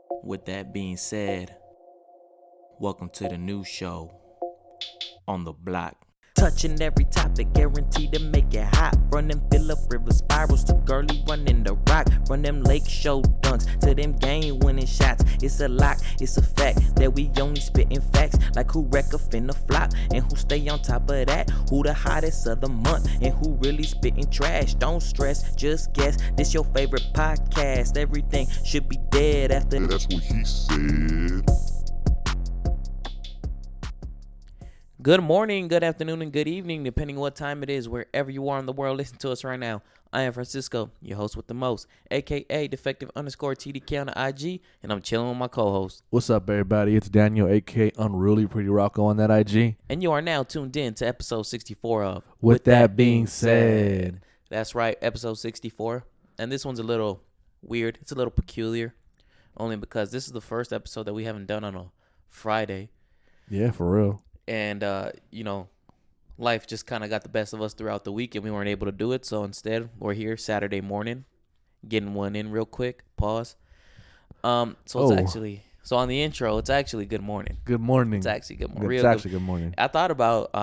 With that being said, welcome to the new show on the block. Touching every topic, guaranteed to make it hot. Run them Phillip River spirals to girly running the rock. Run them lake show dunks to them game winning shots. It's a lock, it's a fact that we only spitting facts. Like who wreck a finna flop and who stay on top of that. Who the hottest of the month and who really spitting trash. Don't stress, just guess. This your favorite podcast. Everything should be dead after. That's what he said. Good morning, good afternoon, and good evening, depending on what time it is, wherever you are in the world. Listen to us right now. I am Francisco, your host with the most, aka defective_TDK on the IG, and I'm chilling with my co-host. What's up, everybody? It's Daniel, aka Unruly Pretty Rocco on that IG. And you are now tuned in to episode 64 of With that being said. That's right, episode 64. And this one's a little weird. It's a little peculiar, only because this is the first episode that we haven't done on a Friday. Yeah, for real. And, life just kind of got the best of us throughout the week and we weren't able to do it. So instead, we're here Saturday morning, getting one in real quick. Pause. So on the intro, it's actually good morning. Good morning. It's actually good morning. It's actually good morning. I thought about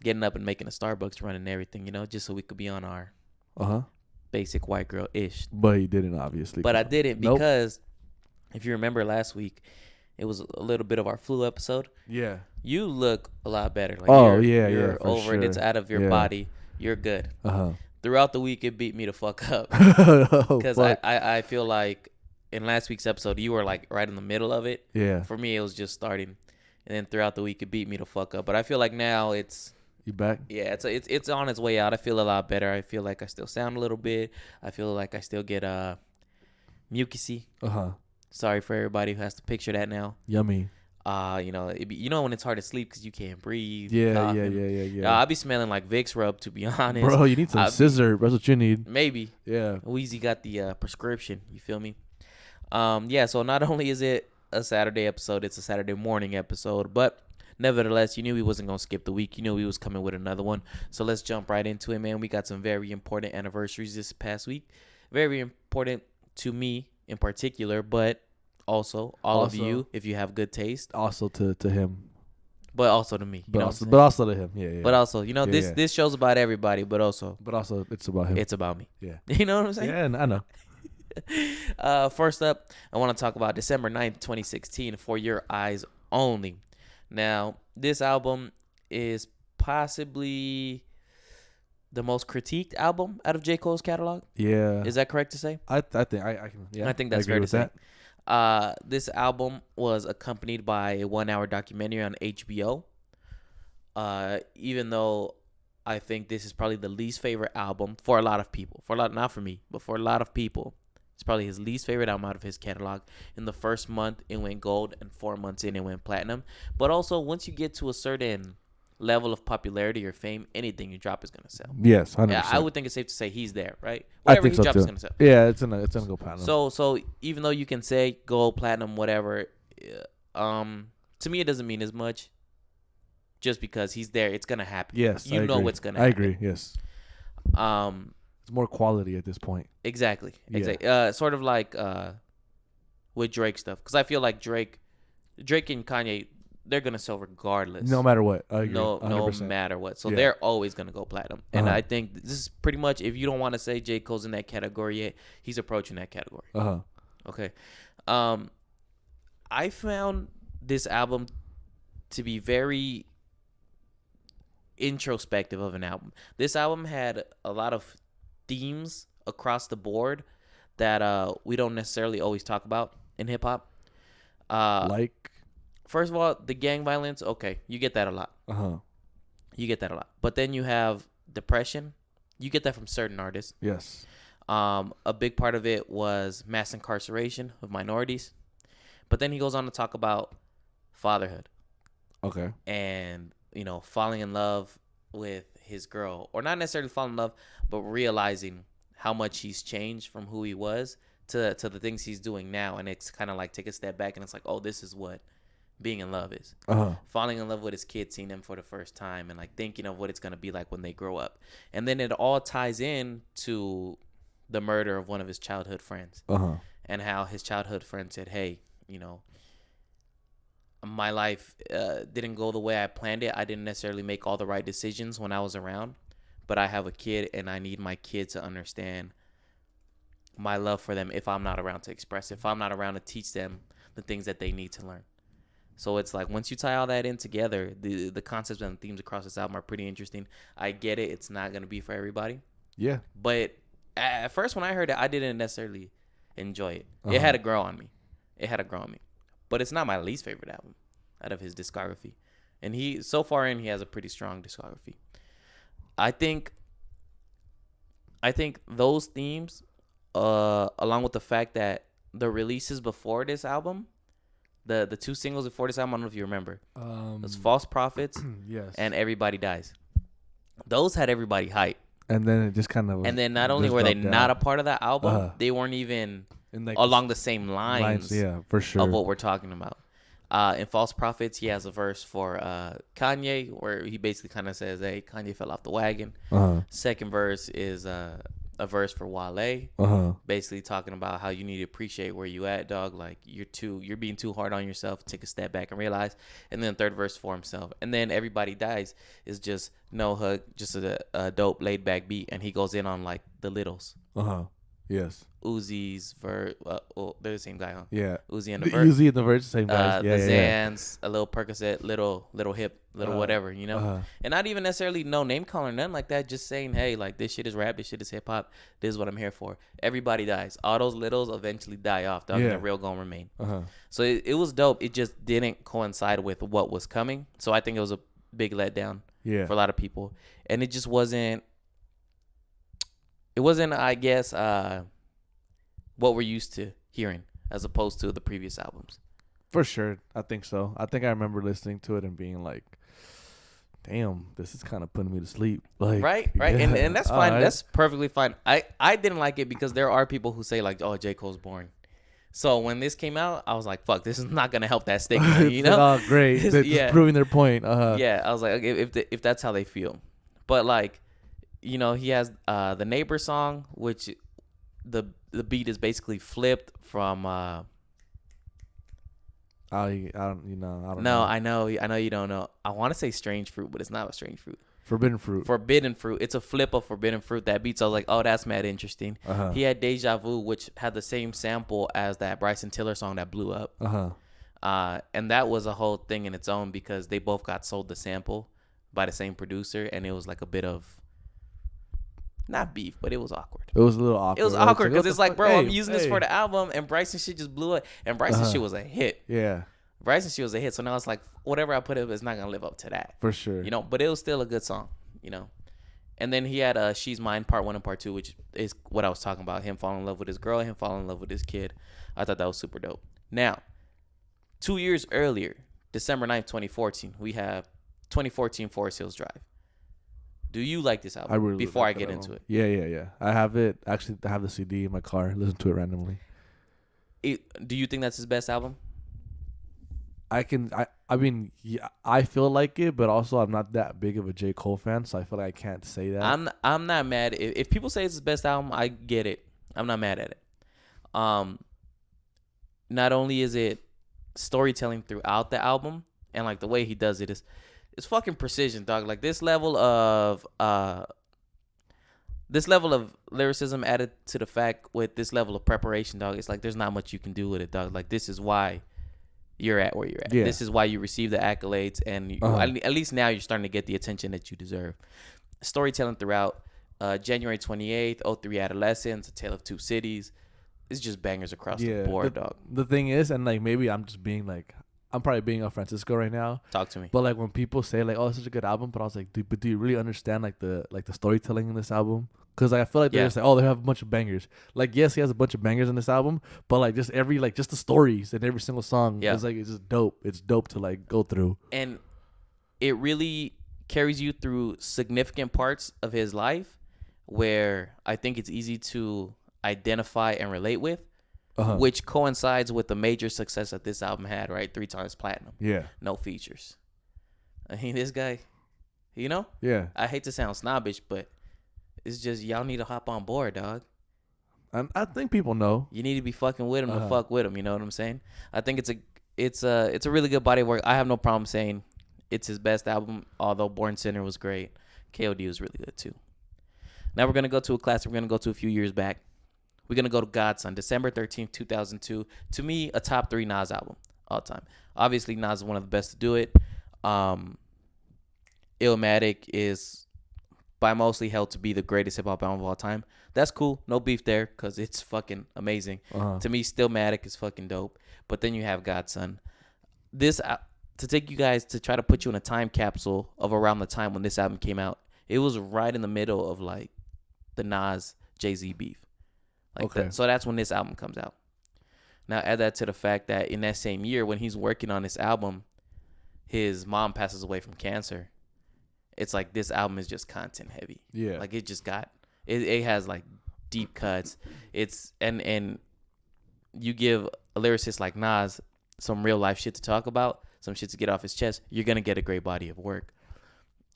getting up and making a Starbucks run and everything, just so we could be on our basic white girl-ish. But you didn't, obviously. But I didn't because if you remember last week, it was a little bit of our flu episode. Yeah. You look a lot better. Like you're over sure. it. It's out of your body. You're good. Throughout the week, it beat me the fuck up. Because I feel like in last week's episode, you were like right in the middle of it. Yeah. For me, it was just starting. And then throughout the week, it beat me the fuck up. But I feel like now it's... You back? Yeah, it's on its way out. I feel a lot better. I feel like I still sound a little bit. I feel like I still get mucusy. Sorry for everybody who has to picture that now. Yummy. When it's hard to sleep because you can't breathe. Yeah. I'll be smelling like Vicks rub, to be honest. Bro, you need some scissor. That's what you need. Maybe. Yeah. Weezy got the prescription. You feel me? So not only is it a Saturday episode, it's a Saturday morning episode. But nevertheless, you knew we wasn't going to skip the week. You knew we was coming with another one. So let's jump right into it, man. We got some very important anniversaries this past week. Very important to me in particular, but also of you if you have good taste. Also to him. But also to me. But also to him. Yeah. But also, this show's about everybody, but also it's about him. It's about me. Yeah. You know what I'm saying? Yeah, I know. First up, I want to talk about December 9th, 2016, For Your Eyes Only. Now, this album is possibly the most critiqued album out of J. Cole's catalog. Yeah. Is that correct to say? I think I can. Yeah. I think that's fair to say. This album was accompanied by a 1-hour documentary on HBO. Even though I think this is probably the least favorite album for a lot of people. Not for me, but for a lot of people. It's probably his least favorite album out of his catalog. In the first month, it went gold, and 4 months in, it went platinum. But also, once you get to a certain level of popularity or fame, anything you drop is going to sell. Yes, 100%. Yeah, I would think it's safe to say he's there, right? Whatever he drops is going to sell. Yeah, it's gonna go platinum. So even though you can say gold, platinum, whatever, to me it doesn't mean as much. Just because he's there, it's going to happen. Yes, you know what's going to happen. I agree. Yes. It's more quality at this point. Exactly. Yeah. Exactly. Sort of like with Drake stuff, because I feel like Drake and Kanye, they're gonna sell regardless. No matter what. I agree. No 100%. matter what. So they're always gonna go platinum. And I think this is pretty much, if you don't want to say J. Cole's in that category yet, he's approaching that category. Okay. I found this album to be very introspective of an album. This album had a lot of themes across the board that we don't necessarily always talk about in hip hop. Like, first of all, the gang violence. Okay, you get that a lot. You get that a lot. But then you have depression. You get that from certain artists. Yes. A big part of it was mass incarceration of minorities. But then he goes on to talk about fatherhood. Okay. And, falling in love with his girl. Or not necessarily falling in love, but realizing how much he's changed from who he was to the things he's doing now. And it's kind of like take a step back and it's like, oh, this is what being in love is. Falling in love with his kid, seeing them for the first time, and like thinking of what it's going to be like when they grow up. And then it all ties in to the murder of one of his childhood friends. and how his childhood friend said, hey, my life didn't go the way I planned it. I didn't necessarily make all the right decisions when I was around, but I have a kid and I need my kid to understand my love for them if I'm not around to express, if I'm not around to teach them the things that they need to learn. So it's like once you tie all that in together, the concepts and themes across this album are pretty interesting. I get it. It's not going to be for everybody. Yeah. But at first when I heard it, I didn't necessarily enjoy it. It had to grow on me. But it's not my least favorite album out of his discography. And he has a pretty strong discography. I think those themes, along with the fact that the releases before this album, the two singles before this album, I don't know if you remember, was False Prophets yes. and Everybody Dies. Those had everybody hyped. And then it just kind of. And then not only were they not a part of that album, they weren't even like along the same lines. Yeah, for sure. Of what we're talking about. In False Prophets, he has a verse for Kanye where he basically kind of says, hey, Kanye fell off the wagon. Second verse is a verse for Wale, basically talking about how you need to appreciate where you at, dog. Like you're being too hard on yourself. Take a step back and realize. And then third verse for himself. And then Everybody Dies is just no hug, just a dope laid back beat, and he goes in on like the Littles. Yes. Uzi's verse. They're the same guy, huh? Yeah. Uzi and the verse. Uzi and the verse, same guys. The Zans, a little Percocet, little hip, little whatever, and not even necessarily no name calling, nothing like that. Just saying, hey, like this shit is rap, this shit is hip hop. This is what I'm here for. Everybody dies. All those littles eventually die off. Dog, and the real gonna remain. So it was dope. It just didn't coincide with what was coming. So I think it was a big letdown for a lot of people, and it just wasn't. It wasn't, I guess, what we're used to hearing as opposed to the previous albums. For sure. I think so. I think I remember listening to it and being like, damn, this is kind of putting me to sleep. Like, right. Yeah. And that's fine. Right. That's perfectly fine. I didn't like it because there are people who say, like, oh, J. Cole's boring. So when this came out, I was like, fuck, this is not going to help that stigma, you know? Oh, great. They're just proving their point. Yeah, I was like, okay, if that's how they feel. But, like, he has the Neighbor song, which the beat is basically flipped from. I don't know. I know you don't know. I want to say Strange Fruit, but it's not a Strange Fruit. Forbidden Fruit. It's a flip of Forbidden Fruit. That beat, so I was like, oh, that's mad interesting. He had Deja Vu, which had the same sample as that Bryson Tiller song that blew up. And that was a whole thing in its own because they both got sold the sample by the same producer, and it was like a bit of. Not beef, but it was awkward. It was a little awkward. It was awkward because it's like, bro, I'm using this for the album, and Bryson shit just blew up. And Bryson shit was a hit. Yeah. Bryson shit was a hit. So now it's like, whatever I put up is not going to live up to that. For sure. But it was still a good song, And then he had She's Mine Part 1 and Part 2, which is what I was talking about. Him falling in love with his girl, him falling in love with his kid. I thought that was super dope. Now, 2 years earlier, December 9th, 2014, we have 2014 Forest Hills Drive. Do you like this album? I really before like I get album. into it. Yeah. I have it. Actually, I have the CD in my car. Listen to it randomly. Do you think that's his best album? I mean, yeah, I feel like it, but also I'm not that big of a J. Cole fan, so I feel like I can't say that. I'm not mad. If people say it's his best album, I get it. I'm not mad at it. Not only is it storytelling throughout the album, and like the way he does it is. It's fucking precision, dog. Like this level of lyricism added to the fact with this level of preparation, dog. It's like there's not much you can do with it, dog. Like this is why you're at where you're at. Yeah. This is why you receive the accolades, and at least now you're starting to get the attention that you deserve. Storytelling throughout. January 28th, 03 Adolescence, A Tale of Two Cities. It's just bangers across the board, dog. The thing is, and like maybe I'm just being like. I'm probably being a Francisco right now. Talk to me. But like when people say like, "Oh, it's such a good album," but I was like, "Do you really understand like the storytelling in this album?" Because like I feel like they're just like, "Oh, they have a bunch of bangers." Like yes, he has a bunch of bangers in this album, but like just just the stories in every single song is like it's just dope. It's dope to like go through. And it really carries you through significant parts of his life where I think it's easy to identify and relate with. Which coincides with the major success that this album had, right? 3 times platinum. Yeah. No features. I mean, this guy, Yeah. I hate to sound snobbish, but it's just y'all need to hop on board, dog. I think people know. You need to be fucking with him to fuck with him. You know what I'm saying? I think it's a really good body of work. I have no problem saying it's his best album. Although Born Sinner was great, KOD was really good too. Now we're gonna go to a classic. We're gonna go to a few years back. We're gonna go to Godson, December 13th, 2002. To me, a top 3 Nas album all time. Obviously, Nas is one of the best to do it. Illmatic is by mostly held to be the greatest hip hop album of all time. That's cool. No beef there because it's fucking amazing. To me, Stillmatic is fucking dope. But then you have Godson. This to take you guys to try to put you in a time capsule of around the time when this album came out. It was right in the middle of like the Nas Jay-Z beef. So that's when this album comes out. Now add that to the fact that in that same year when he's working on this album, his mom passes away from cancer. It's like this album is just content heavy. Yeah. Like it just got it has like deep cuts. It's and you give a lyricist like Nas some real life shit to talk about, some shit to get off his chest, you're gonna get a great body of work.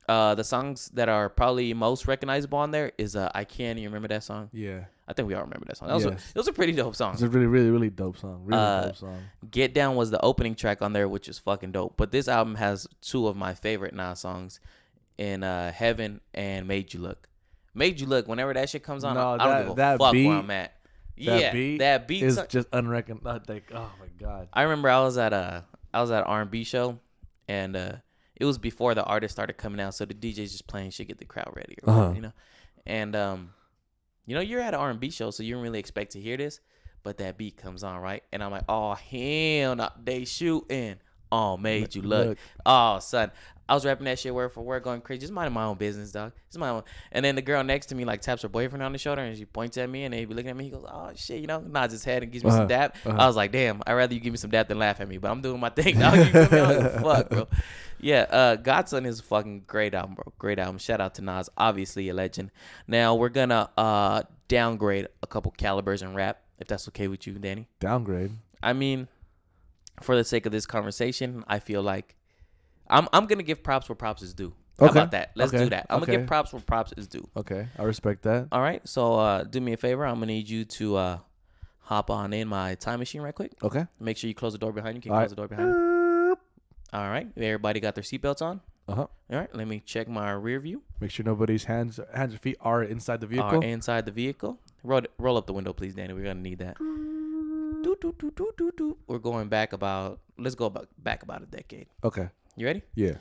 The songs that are probably most recognizable on there is I Can. You remember that song? Yeah. I think we all remember that song. It was a pretty dope song. It's a really, really, really dope song. Really dope song. Get Down was the opening track on there, which is fucking dope. But this album has 2 of my favorite Nas songs in Heaven and Made You Look. Made You Look, whenever that shit comes on, I don't give a fuck where I'm at. That beat is just unrecognized. Like, oh my God. I remember I was at an R&B show, and it was before the artists started coming out, so the DJ's just playing shit, get the crowd ready, or whatever, you know. And you're at an R&B show, so you don't really expect to hear this, but that beat comes on, right? And I'm like, oh hell, no, they shooting. Oh, Made You Look. Oh, son. I was rapping that shit word for word, going crazy. Just minding my own business, dog. Just my own. And then the girl next to me like taps her boyfriend on the shoulder and she points at me and they be looking at me. He goes, "Oh shit," nods his head and gives me some dap. I was like, "Damn, I'd rather you give me some dap than laugh at me." But I'm doing my thing, dog. You feel me? I don't give a fuck, bro. Yeah, Godson is a fucking great album, bro. Great album. Shout out to Nas, obviously a legend. Now we're gonna downgrade a couple calibers in rap, if that's okay with you, Danny. Downgrade. I mean, for the sake of this conversation, I feel like I'm gonna give props where props is due. How about that? Let's do that. I'm gonna give props where props is due. Okay, I respect that. All right, so do me a favor. I'm gonna need you to hop on in my time machine right quick. Okay. Make sure you close the door behind you. Can you close the door behind you? All right. Everybody got their seatbelts on? All right. Let me check my rear view. Make sure nobody's hands or feet are inside the vehicle. Roll up the window, please, Danny. We're gonna need that. We're going back about. Let's go back about a decade. Okay. You ready? Yeah.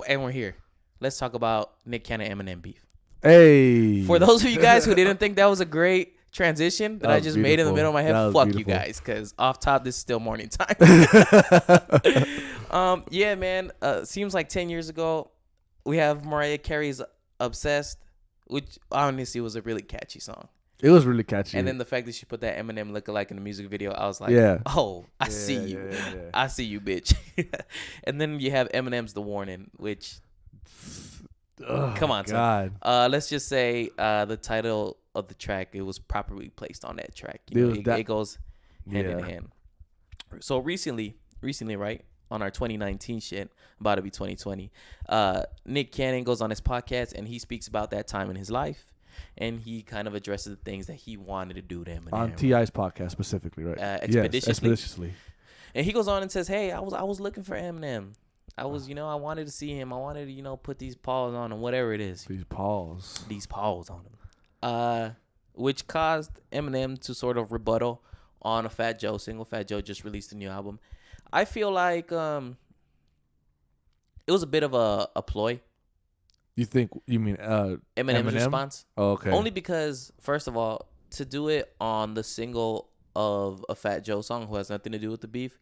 And we're here. Let's talk about Nick Cannon, Eminem Beef. Hey. For those of you guys who didn't think that was a great transition that I just made in the middle of my head, fuck you guys, because off top, this is still morning time. Yeah, man. Seems like 10 years ago, we have Mariah Carey's Obsessed, which honestly was a really catchy song. It was really catchy. And then the fact that she put that Eminem lookalike in the music video, I was like, oh, I see you. Yeah. I see you, bitch. And then you have Eminem's The Warning, which, come on, son. Let's just say the title of the track, it was properly placed on that track. It goes hand in hand. So recently, right, on our 2019 shit, about to be 2020, Nick Cannon goes on his podcast and he speaks about that time in his life. And he kind of addresses the things that he wanted to do to Eminem. On T.I.'s podcast specifically, right? Expeditiously. And he goes on and says, "Hey, I was looking for Eminem. I was, I wanted to see him. I wanted to, put these paws on him, whatever it is. These paws on him. Which caused Eminem to sort of rebuttal on a Fat Joe single. Fat Joe just released a new album. I feel like it was a bit of a ploy. You mean Eminem's response? Oh, okay. Only because, first of all, to do it on the single of a Fat Joe song who has nothing to do with the beef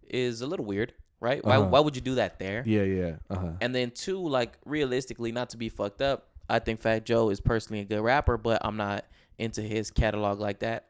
is a little weird, right? Why would you do that there? Yeah. And then 2, like, realistically, not to be fucked up, I think Fat Joe is personally a good rapper, but I'm not into his catalog like that.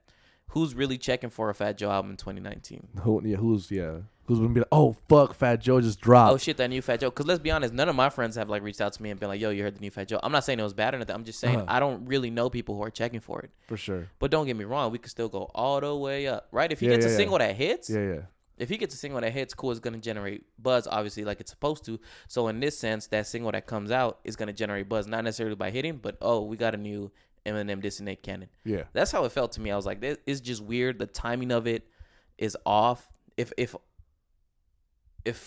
Who's really checking for a Fat Joe album in 2019? Who's gonna be like, oh fuck, Fat Joe just dropped. Oh shit, that new Fat Joe. Because let's be honest, none of my friends have like reached out to me and been like, yo, you heard the new Fat Joe. I'm not saying it was bad or nothing. I'm just saying I don't really know people who are checking for it. For sure. But don't get me wrong, we could still go all the way up, right? If he gets a single that hits, if he gets a single that hits, cool, it's gonna generate buzz, obviously, like it's supposed to. So in this sense, that single that comes out is gonna generate buzz, not necessarily by hitting, but we got a new Eminem dissing Nick Cannon. Yeah. That's how it felt to me. I was like, it's just weird. The timing of it is off. If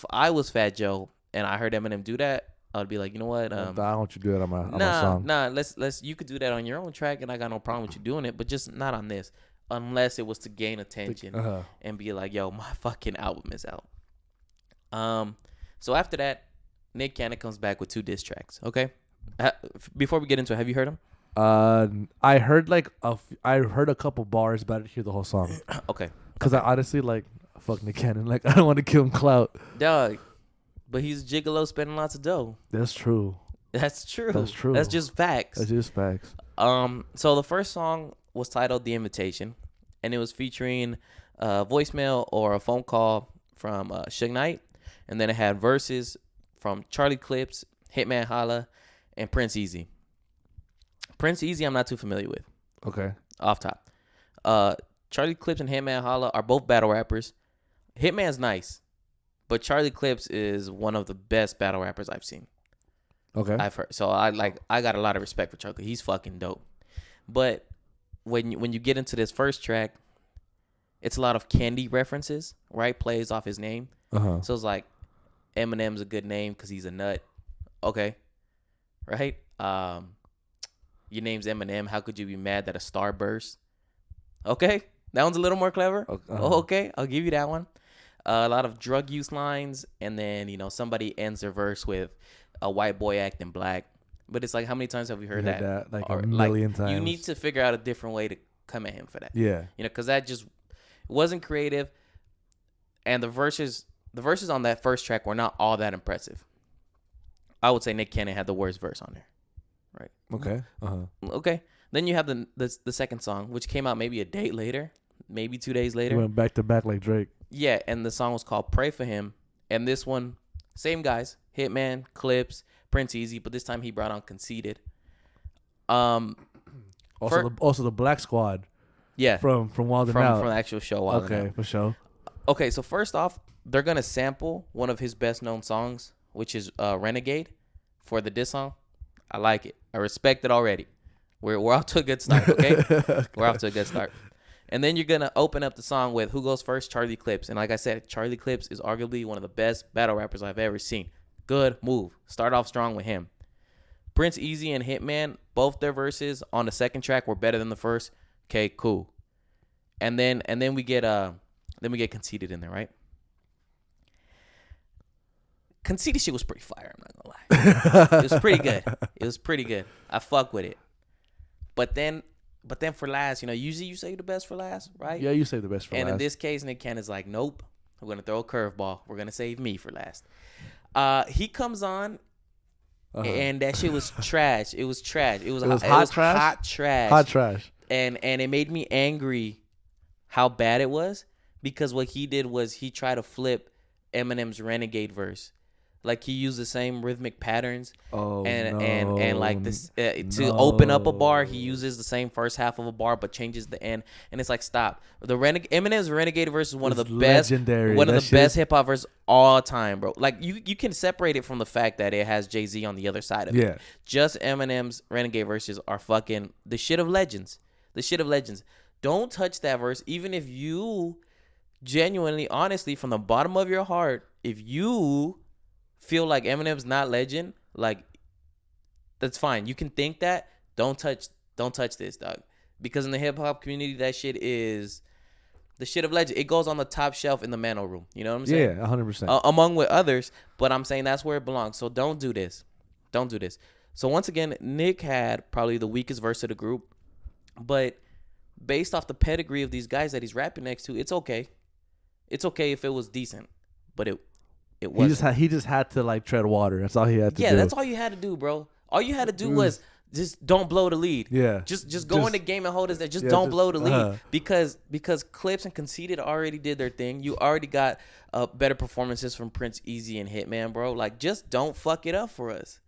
I was Fat Joe and I heard Eminem do that, I'd be like, you know what? I don't want you to do that on my song. Let's you could do that on your own track, and I got no problem with you doing it, but just not on this, unless it was to gain attention and be like, yo, my fucking album is out. So after that, Nick Cannon comes back with 2 diss tracks. Okay, before we get into it, have you heard them? I heard I heard a couple bars, but I didn't hear the whole song. Okay, because I honestly fuck Nick Cannon. Like, I don't want to give him clout, dog. But he's a gigolo spending lots of dough. That's true. That's true. That's true. That's just facts. That's just facts. So the first song was titled "The Invitation," and it was featuring a voicemail or a phone call from Suge Knight, and then it had verses from Charlie Clips, Hitman Holla, and Prince Easy. Prince Easy, I'm not too familiar with. Okay. Off top. Charlie Clips and Hitman Holla are both battle rappers. Hitman's nice, but Charlie Clips is one of the best battle rappers I've seen. Okay. I've heard. So I got a lot of respect for Charlie. He's fucking dope. But when you get into this first track, it's a lot of Candy references, right? Plays off his name. So it's like Eminem's a good name because he's a nut. Okay. Right? Your name's Eminem. How could you be mad that a star burst? Okay. That one's a little more clever. Okay. I'll give you that one. A lot of drug use lines, and then somebody ends their verse with a white boy acting black. But it's like, how many times have we heard that? Like a million times. You need to figure out a different way to come at him for that. Yeah. Because that just wasn't creative, and the verses on that first track were not all that impressive. I would say Nick Cannon had the worst verse on there. Right. Okay. Okay. Then you have the second song, which came out maybe a day later, maybe 2 days later. Went back to back like Drake. Yeah, and the song was called "Pray for Him," and this one, same guys, Hitman, Clips, Prince Easy, but this time he brought on Conceited. Also the Black Squad. Yeah, from Wild 'N Out. From the actual show. Wild 'N Out. Okay, for sure. Okay, so first off, they're gonna sample one of his best known songs, which is "Renegade," for the diss song. I like it. I respect it already. We're off to a good start. Okay, we're off to a good start. And then you're going to open up the song with who goes first? Charlie Clips. And like I said, Charlie Clips is arguably one of the best battle rappers I've ever seen. Good move. Start off strong with him. Prince Easy and Hitman, both their verses on the second track were better than the first. Okay, cool. And then we get Conceited in there, right? Conceited shit was pretty fire, I'm not gonna lie. It was pretty good. It was pretty good. I fuck with it. But then for last, usually you say the best for last, right? Yeah, you say the best for last. And in this case, Nick Cannon's like, nope, we're going to throw a curveball. We're going to save me for last. He comes on, and that shit was trash. It was trash. It was hot trash? Hot trash. Hot trash. And it made me angry how bad it was, because what he did was he tried to flip Eminem's Renegade verse. Like, he used the same rhythmic patterns, and like this to open up a bar, he uses the same first half of a bar but changes the end, and it's like, stop. Eminem's Renegade verse is one of the best, best hip hop verses all time, bro. Like, you can separate it from the fact that it has Jay-Z on the other side of it. Just Eminem's Renegade verses are fucking the shit of legends. The shit of legends. Don't touch that verse, even if you genuinely, honestly, from the bottom of your heart, if you feel like Eminem's not legend, like, that's fine. You can think that. Don't touch this, dog. Because in the hip hop community, that shit is the shit of legend. It goes on the top shelf in the Mano room. You know what I'm saying? Yeah, 100%. Among with others, but I'm saying that's where it belongs. So don't do this. Don't do this. So once again, Nick had probably the weakest verse of the group, but based off the pedigree of these guys that he's rapping next to, it's okay. It's okay if it was decent, but it wasn't. He just had to, like, tread water. That's all he had to do. Yeah, that's all you had to do, bro. All you had to do was just don't blow the lead. Yeah. Just go in the game and hold us there. Don't blow the lead. Because Clips and Conceited already did their thing. You already got better performances from Prince Easy and Hitman, bro. Like, just don't fuck it up for us,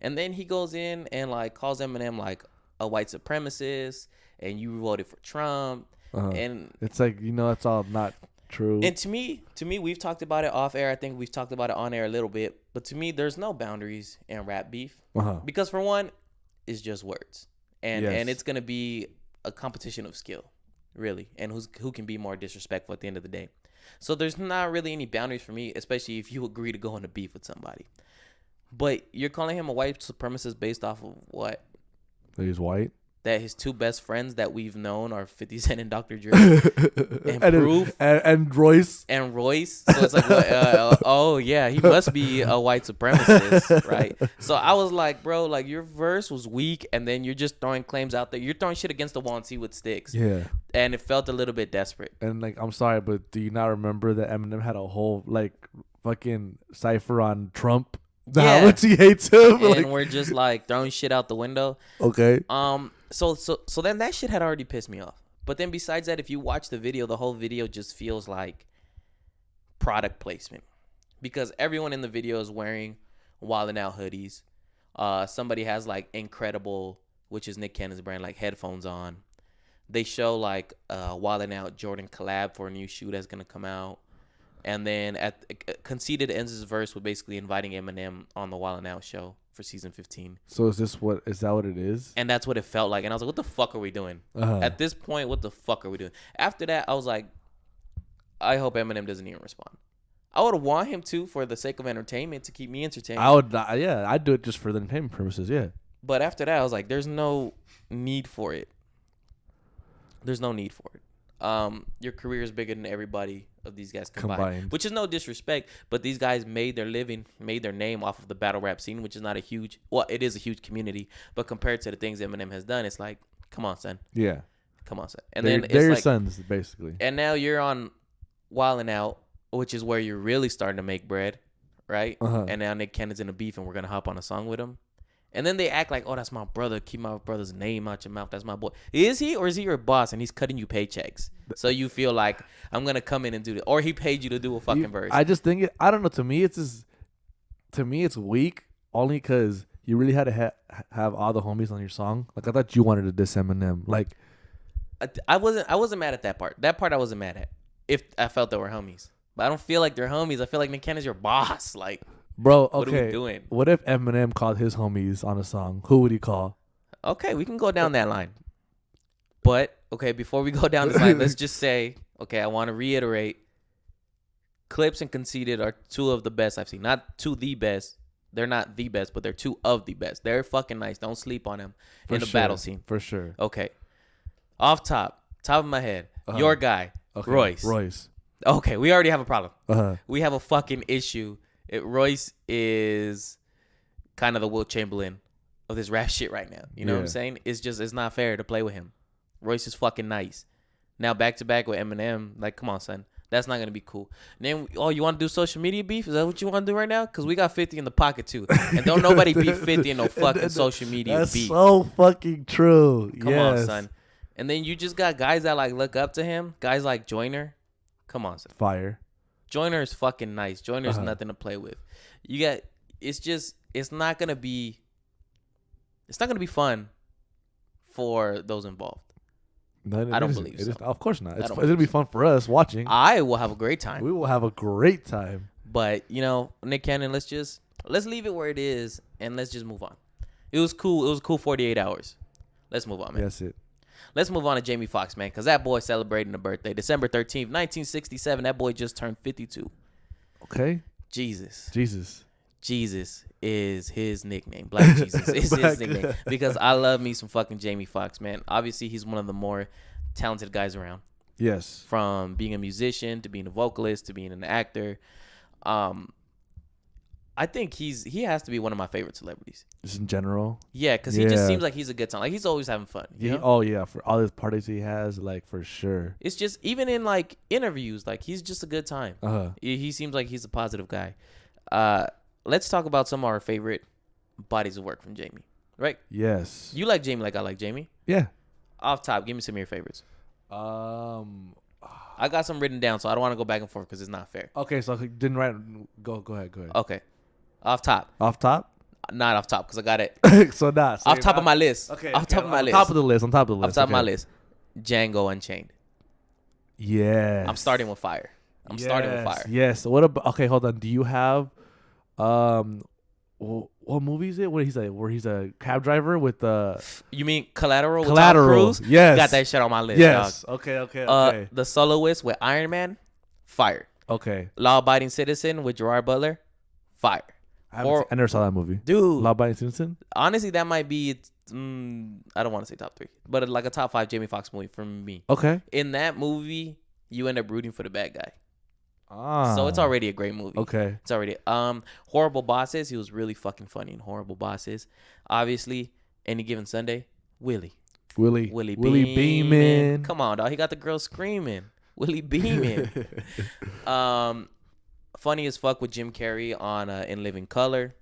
And then he goes in and, like, calls Eminem, like, a white supremacist, and you voted for Trump. And it's like, that's all not true. And to me, we've talked about it off air. I think we've talked about it on air a little bit. But to me, there's no boundaries in rap beef. Because for one, it's just words. and it's gonna be a competition of skill, really, and who can be more disrespectful at the end of the day. So there's not really any boundaries for me, especially if you agree to go into beef with somebody. But you're calling him a white supremacist based off of what? That he's white. That his two best friends that we've known are 50 Cent and Dr. Dre. And Proof. And Royce. And Royce. So it's like, oh, yeah, he must be a white supremacist, right? So I was like, bro, like, your verse was weak, and then you're just throwing claims out there. You're throwing shit against the wall and see what sticks. Yeah. And it felt a little bit desperate. And, like, I'm sorry, but do you not remember that Eminem had a whole, like, fucking cipher on Trump? How much he hates him. And like, we're just, like, throwing shit out the window. Okay. So then that shit had already pissed me off. But then besides that, if you watch the video, the whole video just feels like product placement. Because everyone in the video is wearing Wildin' Out hoodies. Somebody has like Incredible, which is Nick Cannon's brand, like headphones on. They show like Wildin' Out Jordan collab for a new shoe that's going to come out. And then Conceited ends his verse with basically inviting Eminem on the Wildin' Out show for season 15. So is that what it is? And that's what it felt like. And I was like, what the fuck are we doing? At this point, what the fuck are we doing? After that, I was like, I hope Eminem doesn't even respond. I would want him to for the sake of entertainment, to keep me entertained. I'd do it just for the entertainment purposes, yeah. But after that, I was like, there's no need for it. There's no need for it. Your career is bigger than everybody of these guys combined, which is no disrespect, but these guys made their name off of the battle rap scene, which is not it is a huge community, but compared to the things Eminem has done, it's like, come on, son. Yeah. Come on, son. And they're your sons, basically. And now you're on Wildin' Out, which is where you're really starting to make bread, right? And now Nick Cannon's in a beef, and we're going to hop on a song with him. And then they act like, oh, that's my brother. Keep my brother's name out your mouth. That's my boy. Is he, or is he your boss and he's cutting you paychecks? So you feel like I'm going to come in and do this. Or he paid you to do a fucking verse. I just think I don't know. To me, it's weak only because you really had to have all the homies on your song. Like, I thought you wanted to diss Eminem. Like, I wasn't mad at that part. That part I wasn't mad at if I felt they were homies. But I don't feel like they're homies. I feel like Nick Cannon's your boss. Like, bro, okay. What are we doing? What if Eminem called his homies on a song? Who would he call? Okay, we can go down that line. But, okay, before we go down this line, let's just say, okay, I want to reiterate, Clips and Conceited are two of the best I've seen. Not two the best. They're not the best, but they're two of the best. They're fucking nice. Don't sleep on them in the battle scene. For sure. Okay. Off top of my head, your guy, okay. Royce. Okay, we already have a problem. We have a fucking issue. Royce is kind of the Wilt Chamberlain of this rap shit right now. You know what I'm saying? It's not fair to play with him. Royce is fucking nice. Now back to back with Eminem, like, come on, son. That's not gonna be cool. And then, you want to do social media beef? Is that what you want to do right now? Because we got 50 in the pocket too, and don't nobody beat 50 in no fucking social media That's beef. So fucking true. Come on, son. And then you just got guys that like look up to him. Guys like Joyner. Come on, son. Fire. Joyner is fucking nice. Joyner's nothing to play with. It's not gonna be fun for those involved. I don't believe so. Of course not. It's gonna be fun for us watching. I will have a great time. We will have a great time. But Nick Cannon, let's leave it where it is and let's just move on. It was cool. It was a cool 48 hours. Let's move on, man. That's it. Let's move on to Jamie Foxx, man, because that boy celebrating a birthday. December 13th, 1967. That boy just turned 52. Okay. Jesus is his nickname. Black Jesus is his nickname. Because I love me some fucking Jamie Foxx, man. Obviously, he's one of the more talented guys around. Yes. From being a musician to being a vocalist to being an actor. I think he has to be one of my favorite celebrities. Just in general? Yeah, because he just seems like he's a good time. Like, he's always having fun. You know? Oh, yeah. For all his parties he has, like, for sure. It's just, even in, like, interviews, like, he's just a good time. He seems like he's a positive guy. Let's talk about some of our favorite bodies of work from Jamie, right? Yes. You like Jamie like I like Jamie? Yeah. Off top, give me some of your favorites. I got some written down, so I don't want to go back and forth because it's not fair. Okay, so didn't write. Go ahead. Okay. Off top. Off top? Not off top because I got it. So not. Off top of my list. Okay. Off top of my list. On top of the list. Off top of my list. Django Unchained. Yes. I'm starting with fire. Yes. What about? Okay, hold on. Do you have, what movie is it? Where he's a cab driver with You mean Collateral? With Collateral. Tom Cruise? Yes, Got that shit on my list. yes. Dog. Okay. The Soloist with Iron Man, fire. Okay. Law Abiding Citizen with Gerard Butler, fire. I never saw that movie. Dude, Law Abiding Citizen. honestly, that might be. I don't want to say top 3, but like a top 5 Jamie Foxx movie for me. Okay. In that movie, you end up rooting for the bad guy. Ah. So it's already a great movie. Okay. It's already Horrible Bosses. He was really fucking funny in Horrible Bosses. Obviously, Any Given Sunday, Willie Beeman. Come on, dog. He got the girl screaming. Willie Beeman. Funny as fuck with Jim Carrey on In Living Color,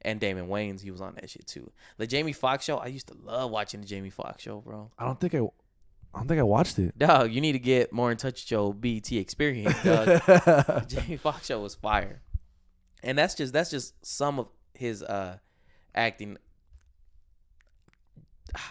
and Damon Wayans. He was on that shit too. The Jamie Foxx show. I used to love watching the Jamie Foxx show, bro. I don't think I watched it. Dog, you need to get more in touch with your BT experience, dog. The Jamie Foxx show was fire. And that's just some of his acting.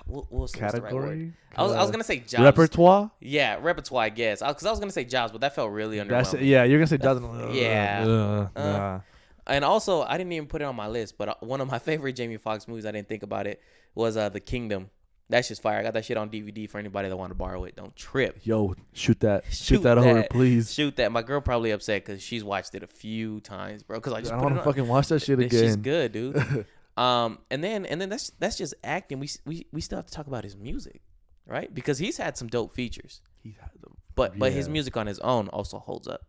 What's the right word? Category. I was gonna say jobs. Repertoire. Yeah, repertoire, I guess. Because I was gonna say jobs, but that felt really underwhelming. Yeah, you're gonna say jobs. Yeah. And also, I didn't even put it on my list, but one of my favorite Jamie Foxx movies, I didn't think about it, was The Kingdom. That's just fire. I got that shit on DVD for anybody that want to borrow it. Don't trip. Yo, shoot that over, please. Shoot that. My girl probably upset because she's watched it a few times, bro. Because I just don't want to fucking watch that shit again. She's good, dude. And then that's just acting. We still have to talk about his music, right? Because he's had some dope features. He's had them, but his music on his own also holds up,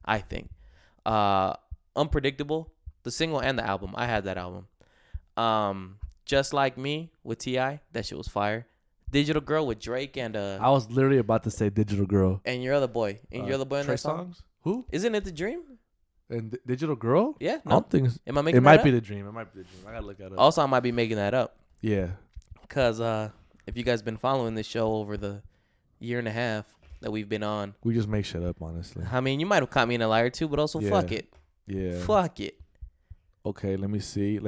I think. Unpredictable, the single and the album. I had that album. Just Like Me with T.I. That shit was fire. Digital Girl with Drake and I was literally about to say Digital Girl. And Your Other Boy. And Your Other Boy in Trey that song? Songz? Who? Isn't it The Dream? And Digital Girl? Yeah. I don't think Am I making it that might up? be The Dream. It might be The Dream. I gotta look at it. Also, I might be making that up. Yeah. Because if you guys been following this show over the year and a half that we've been on, we just make shit up, honestly. I mean, you might have caught me in a lie or two, but also fuck it. Yeah. Fuck it. Okay, let me see.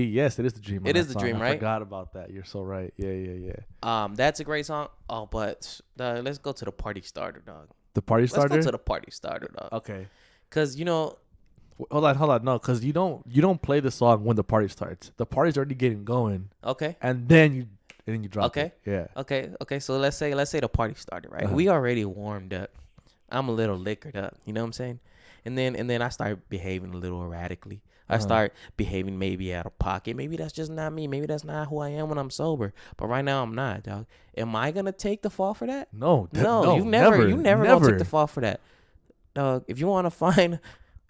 Yes, it is The Dream. It is The Dream, right? I forgot about that. You're so right. Yeah. That's a great song. Oh, but let's go to the party starter, dog. The party starter? Let's go to the party starter, dog. Okay. Because, Hold on. No, because you don't play the song when the party starts. The party's already getting going. Okay. And then you drop it. Yeah. Okay. So let's say the party started, right? Uh-huh. We already warmed up. I'm a little liquored up. You know what I'm saying? And then I start behaving a little erratically. I start behaving maybe out of pocket. Maybe that's just not me. Maybe that's not who I am when I'm sober. But right now I'm not, dog. Am I gonna take the fall for that? No, you never gonna take the fall for that, dog. If you want to find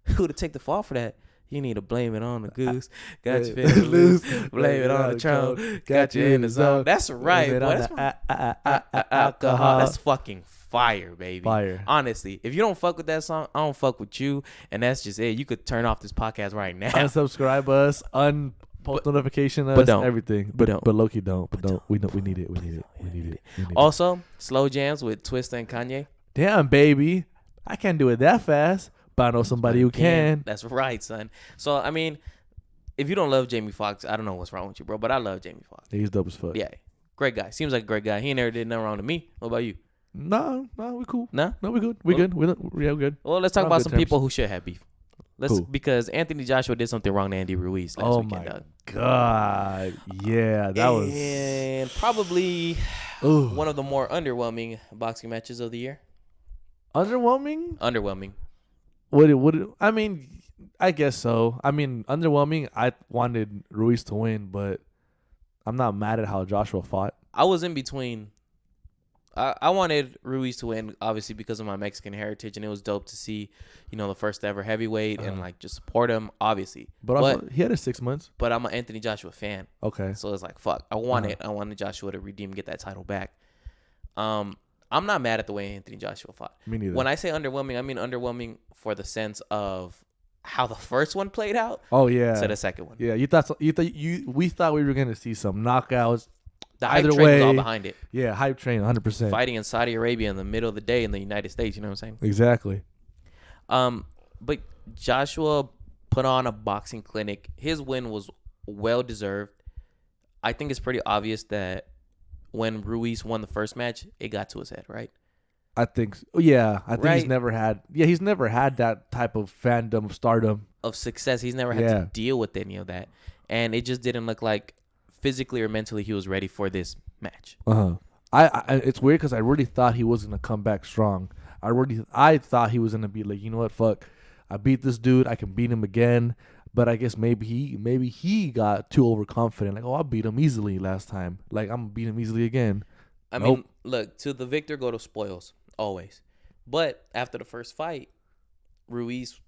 who to take the fall for that, you need to blame it on the goose. Got you feeling loose. Blame it on the Tron. Got you in the zone. That's right, boy. That's alcohol. That's fucking fire, baby. Fire. Honestly, if you don't fuck with that song, I don't fuck with you, and that's just it. You could turn off this podcast right now. Unsubscribe us, post notification us, but don't. Everything. But don't. But Loki don't. But don't. We need it. We need it. Also, Slow Jams with Twista and Kanye. Damn, baby. I can't do it that fast, but I know somebody who can. That's right, son. So, I mean, if you don't love Jamie Foxx, I don't know what's wrong with you, bro, but I love Jamie Foxx. He's dope as fuck. Yeah. Great guy. Seems like a great guy. He never did nothing wrong to me. What about you? No, we cool. No, we good. We good. We're good. Well, let's talk We're on about good some terms. people who should have beef. Who? Because Anthony Joshua did something wrong to Andy Ruiz last weekend, dog. God. Yeah, that was. And probably one of the more underwhelming boxing matches of the year. Underwhelming? Underwhelming. I mean, I guess so. I mean, underwhelming. I wanted Ruiz to win, but I'm not mad at how Joshua fought. I was in between. I wanted Ruiz to win, obviously, because of my Mexican heritage, and it was dope to see, the first ever heavyweight and just support him, obviously. But also, he had his 6 months. But I'm an Anthony Joshua fan. Okay. So it's like, fuck. I wanted Joshua to redeem, get that title back. I'm not mad at the way Anthony Joshua fought. Me neither. When I say underwhelming, I mean underwhelming for the sense of how the first one played out. Oh yeah. To the second one. Yeah, we thought we were gonna see some knockouts. The hype train was all behind it. Yeah, hype train, 100%. Fighting in Saudi Arabia in the middle of the day in the United States. You know what I'm saying? Exactly. But Joshua put on a boxing clinic. His win was well deserved. I think it's pretty obvious that when Ruiz won the first match, it got to his head, right? I think, yeah, I think he's Right? never had. Yeah, he's never had that type of fandom of stardom. Of success. He's never had Yeah. to deal with any of that. And it just didn't look like physically or mentally he was ready for this match. I it's weird because I really thought he was gonna come back strong. I thought he was gonna be like, you know what, fuck, I beat this dude, I can beat him again. But I guess maybe he got too overconfident. Like, oh, I beat him easily last time. Like, I'm gonna beat him easily again. I mean, look, to the victor go the spoils, always. But after the first fight, Ruiz,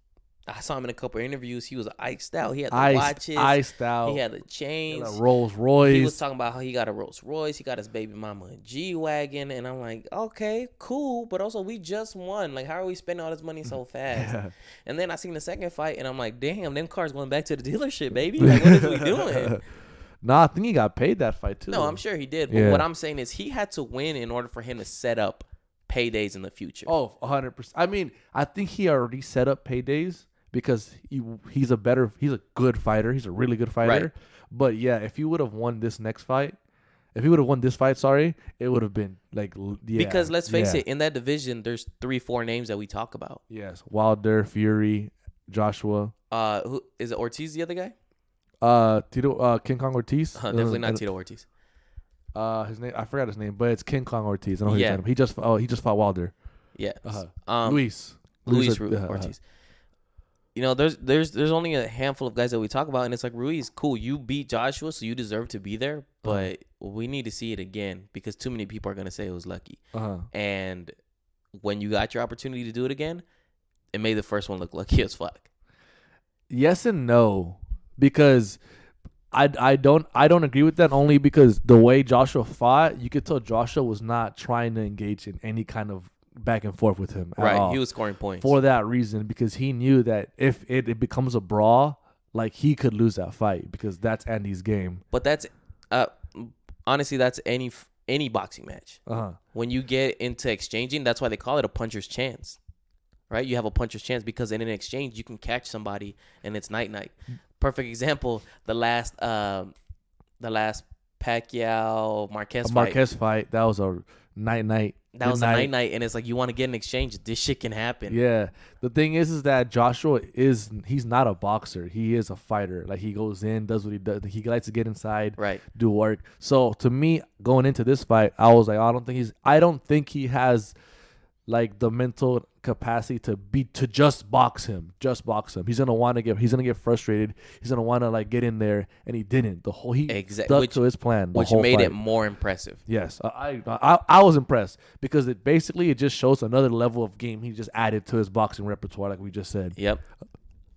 I saw him in a couple of interviews. He was iced out. He had the watches. Iced out. He had the chains. A Rolls Royce. He was talking about how he got a Rolls Royce. He got his baby mama a G-Wagon. And I'm like, okay, cool. But also, we just won. Like, how are we spending all this money so fast? Yeah. And then I seen the second fight, and I'm like, damn, them cars going back to the dealership, baby. Like, what is we doing? Nah, I think he got paid that fight, too. No, I'm sure he did. But what I'm saying is he had to win in order for him to set up paydays in the future. Oh, 100%. I mean, I think he already set up paydays because he's a good fighter. He's a really good fighter. Right. But, yeah, if he would have won this fight, it would have been like, yeah. Because let's face it, in that division, there's 3-4 names that we talk about. Yes. Wilder, Fury, Joshua. Who is it? Ortiz, the other guy? Tito, King Kong Ortiz. Definitely not Tito Ortiz. His name, I forgot his name, but it's King Kong Ortiz. I know who you're talking about. He just fought Wilder. Yeah. Luis Ortiz. You know, there's only a handful of guys that we talk about, and it's like, Ruiz, cool, you beat Joshua, so you deserve to be there, but we need to see it again because too many people are gonna say it was lucky. And when you got your opportunity to do it again, it made the first one look lucky as fuck. Yes and no, because I don't agree with that, only because the way Joshua fought, you could tell Joshua was not trying to engage in any kind of back and forth with him at all. He was scoring points for that reason, because he knew that if it becomes a brawl, like, he could lose that fight because that's Andy's game. But that's honestly, that's any boxing match. When you get into exchanging, that's why they call it a puncher's chance, right? You have a puncher's chance because in an exchange you can catch somebody and it's night. Perfect example, the last Pacquiao Marquez fight, that was a night. That was a night, and it's like, you want to get an exchange. This shit can happen. Yeah. The thing is that Joshua he's not a boxer. He is a fighter. Like, he goes in, does what he does. He likes to get inside, right, do work. So to me, going into this fight, I was like, I don't think he has like the mental capacity to just box him. He's gonna get frustrated. He's gonna want to like get in there, and he didn't. He stuck to his plan, which made it more impressive. Yes, I was impressed because it just shows another level of game he just added to his boxing repertoire, like we just said. Yep,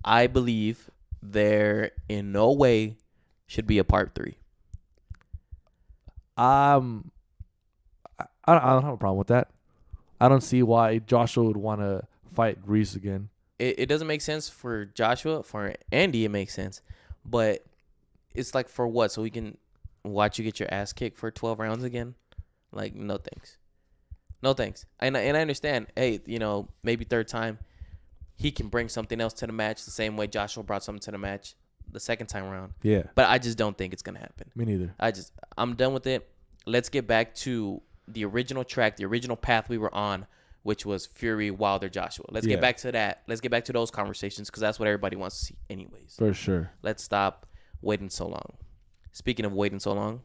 I believe there in no way should be a part 3. I don't have a problem with that. I don't see why Joshua would want to fight Grease again. It doesn't make sense for Joshua. For Andy, it makes sense. But it's like, for what? So we can watch you get your ass kicked for 12 rounds again? Like, no thanks. No thanks. And I understand, hey, you know, maybe third time he can bring something else to the match the same way Joshua brought something to the match the second time around. Yeah. But I just don't think it's going to happen. Me neither. I'm done with it. Let's get back to the original track, the original path we were on, which was Fury, Wilder, Joshua. Let's get back to that. Let's get back to those conversations because that's what everybody wants to see anyways. For sure. Let's stop waiting so long. Speaking of waiting so long,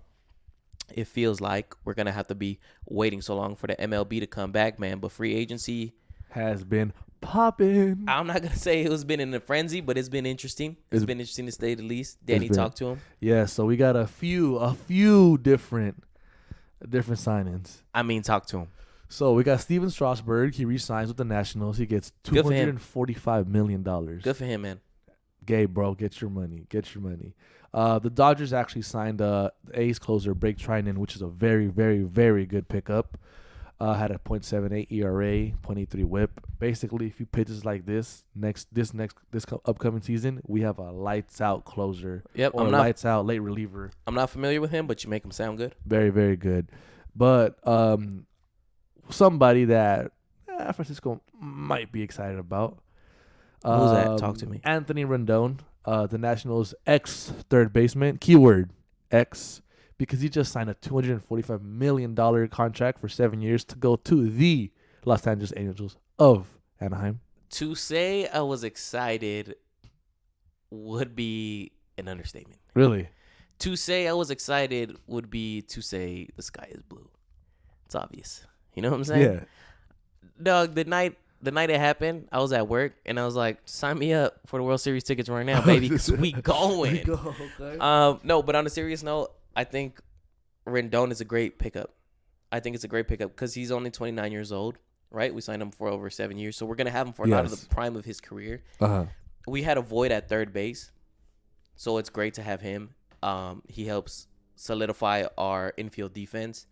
it feels like we're going to have to be waiting so long for the MLB to come back, man. But free agency has been popping. I'm not going to say it's been in a frenzy, but it's been interesting. It's been interesting to say the least. Danny talked to him. Yeah, so we got a few different signings. I mean, talk to him. So we got Steven Strasburg. He re-signs with the Nationals. He gets $245 million. Good for him, man. Gay, bro. Get your money. The Dodgers actually signed the A's closer, Blake Trinan, which is a very, very, very good pickup. Had a .78 ERA, .83 WHIP. Basically, if you pitches like this upcoming season, we have a lights out closer. Yep, or lights out late reliever. I'm not familiar with him, but you make him sound good. Very, very good. But somebody that Francisco might be excited about. Who's that? Talk to me. Anthony Rendon, the Nationals' ex-third baseman. Keyword ex. Because he just signed a $245 million contract for 7 years to go to the Los Angeles Angels of Anaheim. To say I was excited would be an understatement. Really? To say I was excited would be to say the sky is blue. It's obvious. You know what I'm saying? Yeah. Dog, the night it happened, I was at work and I was like, sign me up for the World Series tickets right now, baby, because we going. Okay. No, but on a serious note, I think Rendon is a great pickup. I think it's a great pickup because he's only 29 years old, right? We signed him for over 7 years, so we're going to have him for a lot of the prime of his career. Uh-huh. We had a void at third base, so it's great to have him. He helps solidify our infield defense,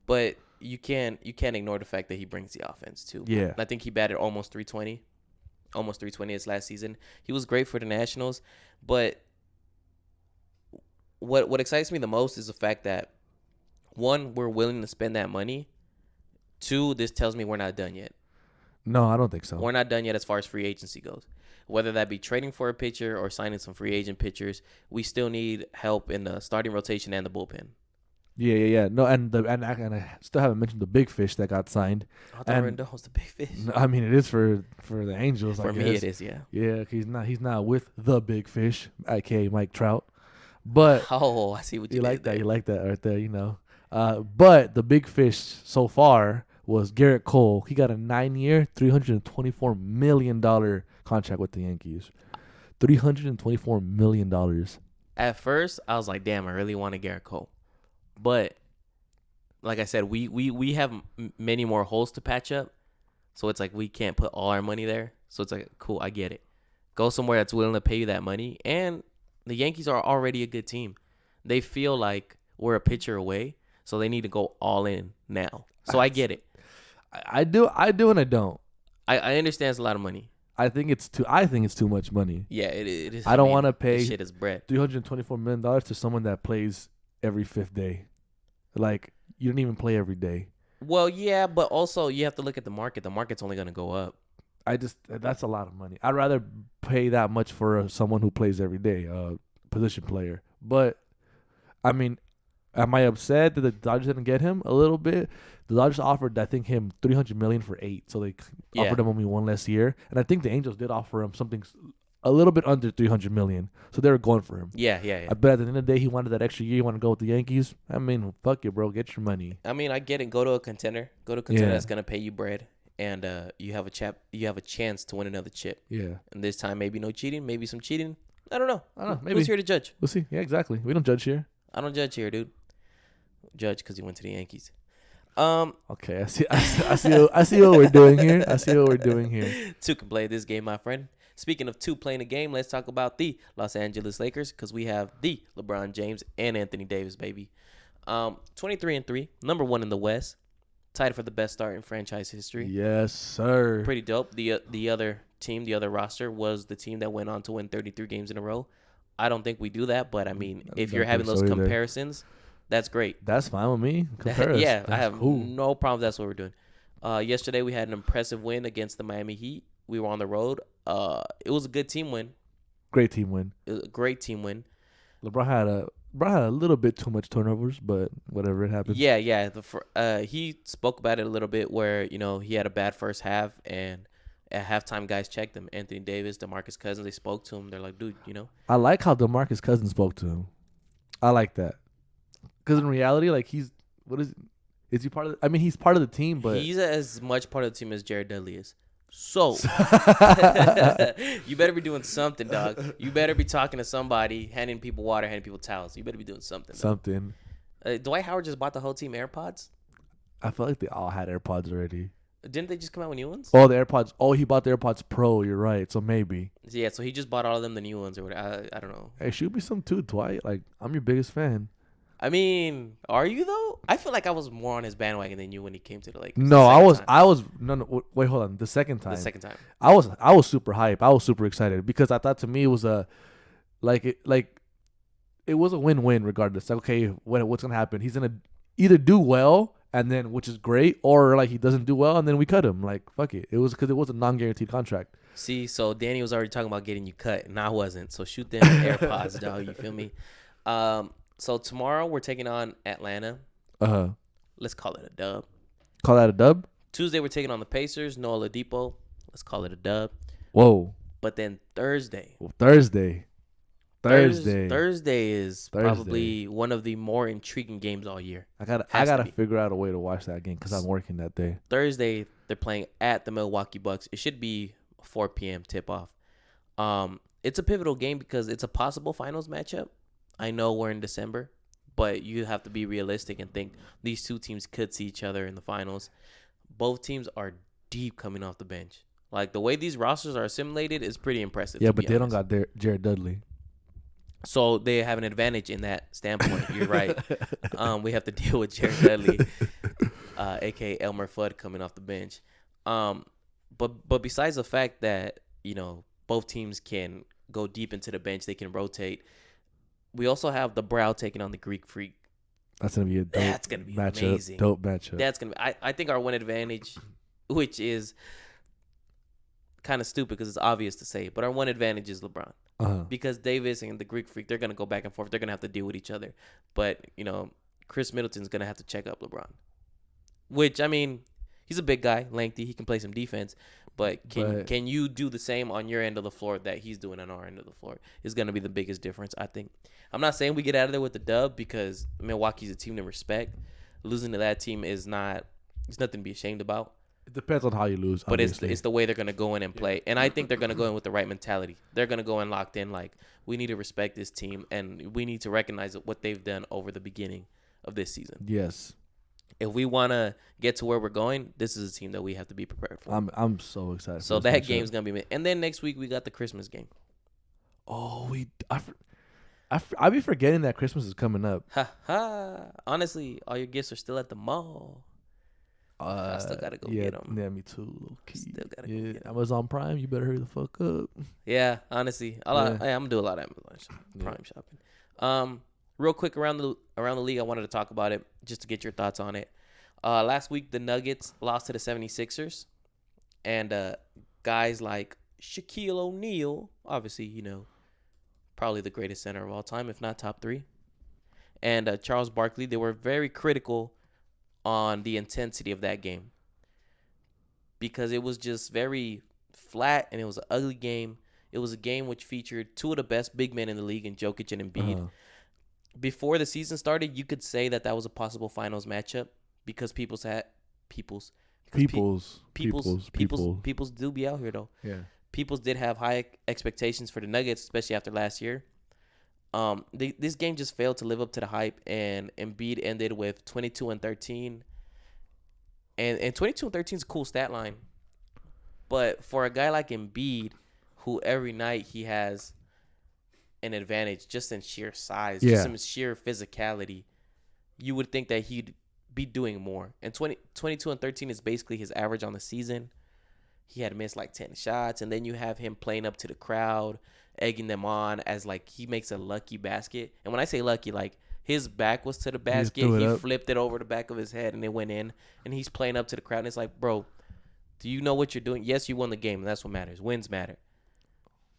but you can't ignore the fact that he brings the offense too. Yeah. I think he batted almost 320 his last season. He was great for the Nationals, but what excites me the most is the fact that, one, we're willing to spend that money. Two, this tells me we're not done yet. No, I don't think so. We're not done yet as far as free agency goes. Whether that be trading for a pitcher or signing some free agent pitchers, we still need help in the starting rotation and the bullpen. Yeah. No, and I still haven't mentioned the big fish that got signed. I thought Rendon was the big fish. I mean, it is for the Angels. For I guess. me, it is. Yeah. Yeah, he's not with the big fish, aka Mike Trout. But Oh, I see what you like did that. You like that right there, you know. But the big fish so far was Garrett Cole. He got a 9-year, $324 million contract with the Yankees. $324 million. At first, I was like, damn, I really wanted Garrett Cole. But like I said, we have many more holes to patch up. So it's like we can't put all our money there. So it's like, cool, I get it. Go somewhere that's willing to pay you that money. And the Yankees are already a good team. They feel like we're a pitcher away, so they need to go all in now. So I get it. I do and I don't. I understand it's a lot of money. I think it's too much money. Yeah, it is. I don't want to pay this shit is bread. $324 million to someone that plays every fifth day. Like, you don't even play every day. Well, yeah, but also you have to look at the market. The market's only going to go up. That's a lot of money. I'd rather pay that much for someone who plays every day, position player. But, I mean, am I upset that the Dodgers didn't get him? A little bit. The Dodgers offered, I think, him $300 million for 8, so they offered him only one less year. And I think the Angels did offer him something a little bit under $300 million, so they were going for him. Yeah. I bet at the end of the day, he wanted that extra year. He wanted to go with the Yankees. I mean, fuck it, bro. Get your money. I mean, I get it. Go to a contender. That's gonna pay you bread, and you have a chance to win another chip. Yeah. And this time, maybe no cheating, maybe some cheating. I don't know. Maybe. Who's here to judge? We'll see. Yeah, exactly. We don't judge here. I don't judge here, dude. Judge because he went to the Yankees. Okay, I see what we're doing here. Two can play this game, my friend. Speaking of two playing a game, let's talk about the Los Angeles Lakers because we have the LeBron James and Anthony Davis, baby. 23-3, number 1 in the West, tied for the best start in franchise history. Yes, sir. Pretty dope. The other team, the other roster was the team that went on to win 33 games in a row. I don't think we do that, but I mean, if you're having those comparisons, that's great. That's fine with me. Yeah, that's I have cool. no problem. That's what we're doing. Yesterday we had an impressive win against the Miami Heat. We were on the road. It was a good team win. Great team win. It was a great team win. LeBron had a little bit too much turnovers, but whatever, it happened. Yeah. He spoke about it a little bit where, he had a bad first half, and at halftime guys checked him. Anthony Davis, DeMarcus Cousins, they spoke to him. They're like, dude, I like how DeMarcus Cousins spoke to him. I like that. Because in reality, like, is he part of he's part of the team, but he's as much part of the team as Jared Dudley is. So, you better be doing something, dog. You better be talking to somebody, handing people water, handing people towels. You better be doing something. Something. Dwight Howard just bought the whole team AirPods. I feel like they all had AirPods already. Didn't they just come out with new ones? Oh, the AirPods. Oh, he bought the AirPods Pro. You're right. So maybe. Yeah, so he just bought all of them the new ones or whatever. I don't know. Hey, shoot me some too, Dwight. Like, I'm your biggest fan. I mean, are you though? I feel like I was more on his bandwagon than you when he came to the Lakers. No, I was. No. Wait, hold on. The second time. I was super hype. I was super excited because I thought to me it was it was a win-win regardless. Like, okay, what's gonna happen? He's gonna either do well and then, which is great, or like he doesn't do well and then we cut him. Like, fuck it. It was because it was a non-guaranteed contract. See, so Danny was already talking about getting you cut, and I wasn't. So shoot them AirPods, dog. You feel me? So tomorrow we're taking on Atlanta. Uh-huh. Let's call it a dub. Call that a dub? Tuesday, we're taking on the Pacers. No Oladipo. Let's call it a dub. Whoa. But then Thursday. Thursday is probably one of the more intriguing games all year. I gotta figure out a way to watch that game because I'm working that day. Thursday, they're playing at the Milwaukee Bucks. It should be 4 p.m. tip-off. It's a pivotal game because it's a possible finals matchup. I know we're in December, but you have to be realistic and think these two teams could see each other in the finals. Both teams are deep coming off the bench. Like, the way these rosters are assimilated is pretty impressive. Yeah, but they don't got Jared Dudley. So they have an advantage in that standpoint. You're right. We have to deal with Jared Dudley, a.k.a. Elmer Fudd, coming off the bench. But besides the fact that, both teams can go deep into the bench, they can rotate, we also have the Brow taking on the Greek Freak. That's going to be a dope That's going to be matchup. amazing. Dope matchup. That's going to be, I think our one advantage, which is kind of stupid because it's obvious to say, but our one advantage is LeBron. Because Davis and the Greek Freak, they're going to go back and forth. They're going to have to deal with each other. But, Chris Middleton's going to have to check up LeBron. Which, I mean, he's a big guy, lengthy. He can play some defense. But can you do the same on your end of the floor that he's doing on our end of the floor is going to be the biggest difference, I think. I'm not saying we get out of there with the dub because Milwaukee's a team to respect. Losing to that team it's nothing to be ashamed about. It depends on how you lose, but it's the way they're going to go in and play. And I think they're going to go in with the right mentality. They're going to go in locked in like, we need to respect this team, and we need to recognize what they've done over the beginning of this season. Yes. If we want to get to where we're going, this is a team that we have to be prepared for. I'm so excited. So that game's going to be – and then next week we got the Christmas game. Oh, I be forgetting that Christmas is coming up. Ha ha. Honestly, all your gifts are still at the mall. I still gotta go get them. Yeah, me too. Little key. Still gotta go get them. Amazon Prime, you better hurry the fuck up. Yeah, honestly, I'm gonna do a lot of Amazon Prime shopping. Real quick around the league, I wanted to talk about it just to get your thoughts on it. Last week the Nuggets lost to the 76ers, and guys like Shaquille O'Neal, obviously probably the greatest center of all time, if not top 3, and Charles Barkley, they were very critical on the intensity of that game because it was just very flat and it was an ugly game. It was a game which featured two of the best big men in the league in Jokic and Embiid. Before the season started, you could say that was a possible finals matchup because peoples do be out here though. Yeah. Peoples did have high expectations for the Nuggets, especially after last year. This game just failed to live up to the hype, and Embiid ended with 22-13. And 22-13 is a cool stat line. But for a guy like Embiid, who every night he has an advantage just in sheer size, just in sheer physicality, you would think that he'd be doing more. And 22-13 is basically his average on the season. He had missed like 10 shots, and then you have him playing up to the crowd, egging them on as like he makes a lucky basket. And when I say lucky, like his back was to the basket, he flipped it over the back of his head and it went in, and he's playing up to the crowd. And it's like, bro, do you know what you're doing? Yes, you won the game, and that's what matters. Wins matter.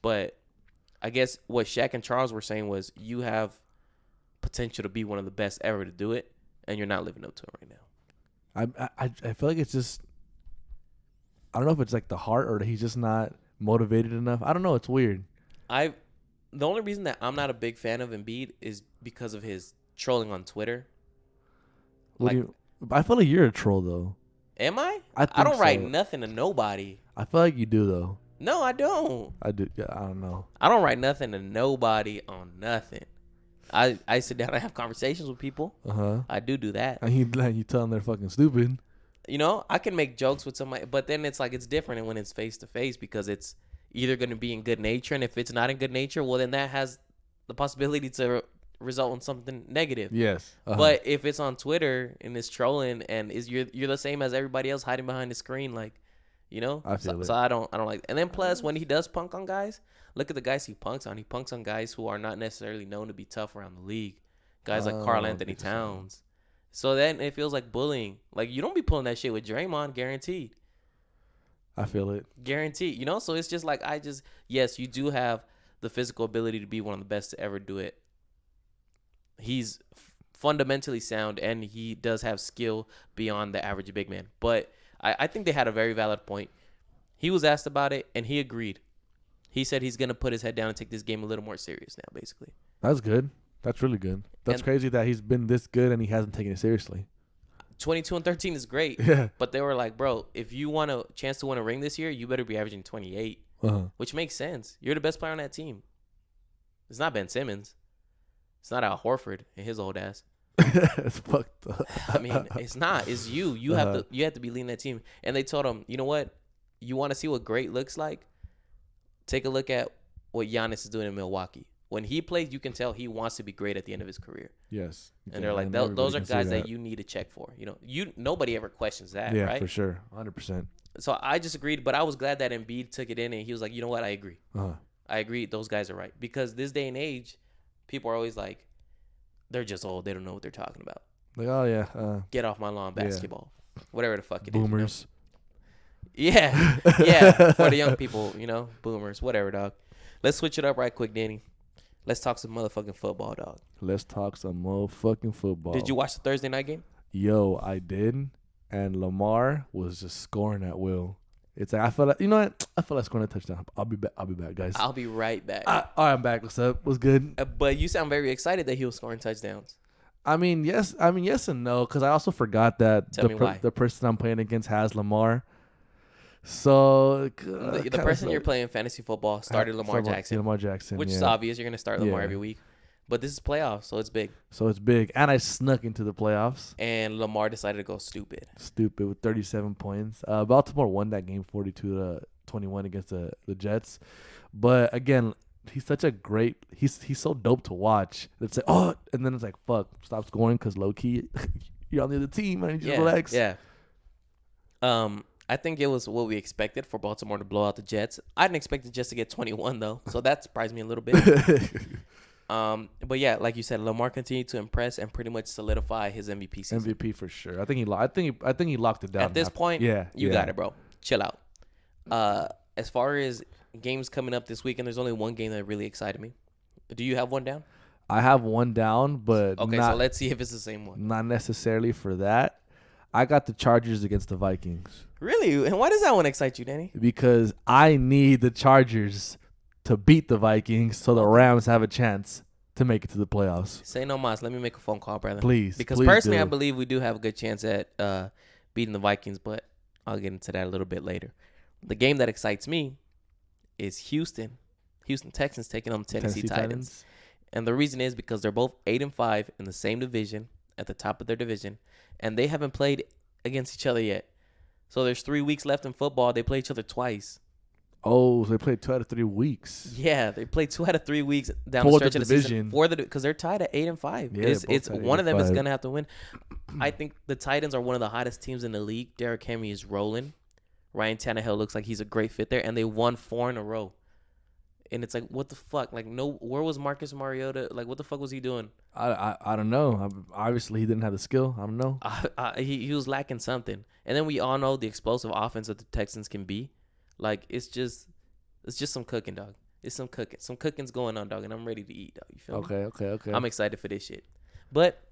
But I guess what Shaq and Charles were saying was you have potential to be one of the best ever to do it, and you're not living up to it right now. I feel like it's just, I don't know if it's like the heart or he's just not motivated enough. I don't know. It's weird. The only reason that I'm not a big fan of Embiid is because of his trolling on Twitter. I feel like you're a troll though. Am I? I don't write nothing to nobody. I feel like you do though. No, I don't. I do. Yeah, I don't know. I don't write nothing to nobody on nothing. I sit down and have conversations with people. I do that. And you tell them they're fucking stupid. I can make jokes with somebody, but then it's like it's different when it's face to face because it's either going to be in good nature, and if it's not in good nature, well, then that has the possibility to result in something negative. Yes. But if it's on Twitter and it's trolling and you're the same as everybody else hiding behind the screen, like, I feel it. So I don't like that. And then plus when he does punk on guys, look at the guys he punks on. He punks on guys who are not necessarily known to be tough around the league. Guys like Karl Anthony Towns. So then it feels like bullying. Like, you don't be pulling that shit with Draymond, guaranteed. I feel it. Guaranteed. So it's just like, yes, you do have the physical ability to be one of the best to ever do it. He's fundamentally sound, and he does have skill beyond the average big man. But I think they had a very valid point. He was asked about it, and he agreed. He said he's going to put his head down and take this game a little more serious now, basically. That's good. That's really good. That's crazy that he's been this good and he hasn't taken it seriously. 22-13 is great. Yeah. But they were like, bro, if you want a chance to win a ring this year, you better be averaging 28, which makes sense. You're the best player on that team. It's not Ben Simmons. It's not Al Horford and his old ass. It's fucked up. I mean, it's not. It's you. You have to be leading that team. And they told him, you know what? You want to see what great looks like? Take a look at what Giannis is doing in Milwaukee. When he plays, you can tell he wants to be great at the end of his career. Yes. And they're like, those are guys that you need to check for. Nobody ever questions that, right? Yeah, for sure. 100%. So I just agreed, but I was glad that Embiid took it in and he was like, you know what? I agree. I agree. Those guys are right. Because this day and age, people are always like, they're just old. They don't know what they're talking about. Like, oh, yeah. Get off my lawn, basketball. Whatever the fuck it is. Boomers. Yeah. Yeah. For the young people, boomers, whatever, dog. Let's switch it up right quick, Danny. Let's talk some motherfucking football, dog. Let's talk some motherfucking football. Did you watch the Thursday night game? Yo, I did. And Lamar was just scoring at will. It's like, I feel like, I feel like scoring a touchdown. I'll be back, guys. I'll be right back. All right, I'm back. What's up? What's good? But you sound very excited that he was scoring touchdowns. I mean, yes and no, because I also forgot that the person I'm playing against has Lamar. So the person you're playing fantasy football started Lamar Jackson. Which is obvious. You're going to start Lamar every week. But this is playoffs, so it's big. And I snuck into the playoffs. And Lamar decided to go stupid with 37 points. Baltimore won that game 42-21 against the Jets. But again, he's such a great – he's so dope to watch. It's like, and then it's like, fuck, stop scoring because low-key you're on the other team and you just relax. Yeah. I think it was what we expected for Baltimore to blow out the Jets. I didn't expect the Jets to get 21, though, so that surprised me a little bit. But yeah, like you said, Lamar continued to impress and pretty much solidify his MVP season. MVP for sure. I think he locked it down. At this point, you got it, bro. Chill out. As far as games coming up this weekend, there's only one game that really excited me. Do you have one down? I have one down, but okay. So let's see if it's the same one. Not necessarily for that. I got the Chargers against the Vikings. Really? And why does that one excite you, Danny? Because I need the Chargers to beat the Vikings so the Rams have a chance to make it to the playoffs. Say no mas. Let me make a phone call, brother. Please. Because personally, I believe we do have a good chance at beating the Vikings, but I'll get into that a little bit later. The game that excites me is Houston Texans taking on Tennessee Titans. And the reason is because they're both 8-5 in the same division, at the top of their division, and they haven't played against each other yet. So there's 3 weeks left in football. They play each other twice. Oh, so they played 2 out of 3 weeks. Yeah, they played 2 out of 3 weeks down the stretch of the season because they're tied at 8-5. Yeah, it's one of them is gonna have to win. I think the Titans are one of the hottest teams in the league. Derrick Henry is rolling. Ryan Tannehill looks like he's a great fit there, and they won 4 in a row. And it's like, what the fuck? Like, no, where was Marcus Mariota? Like, what the fuck was he doing? I don't know. Obviously, he didn't have the skill. I don't know. He was lacking something. And then we all know the explosive offense that the Texans can be. Like, it's just some cooking, dog. It's some cooking. Some cooking's going on, dog, and I'm ready to eat, dog. You feel me? Okay. I'm excited for this shit. But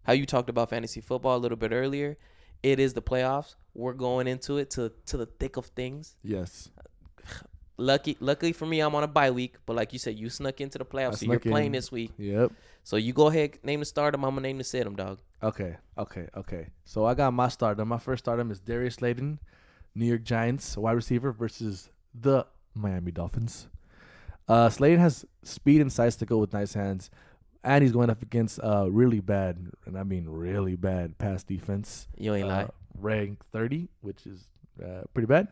how you talked about fantasy football a little bit earlier, it is the playoffs. We're going into it to the thick of things. Yes. Luckily for me, I'm on a bye week. But like you said, you snuck into the playoffs, so you're playing this week. Yep. So you go ahead, name the stardom. I'm going to name the sit-em, dog. Okay. So I got my stardom. My first stardom is Darius Slayton, New York Giants wide receiver versus the Miami Dolphins. Slayton has speed and size to go with nice hands, and he's going up against really bad, and I mean really bad pass defense. You ain't lying. Ranked 30, which is pretty bad.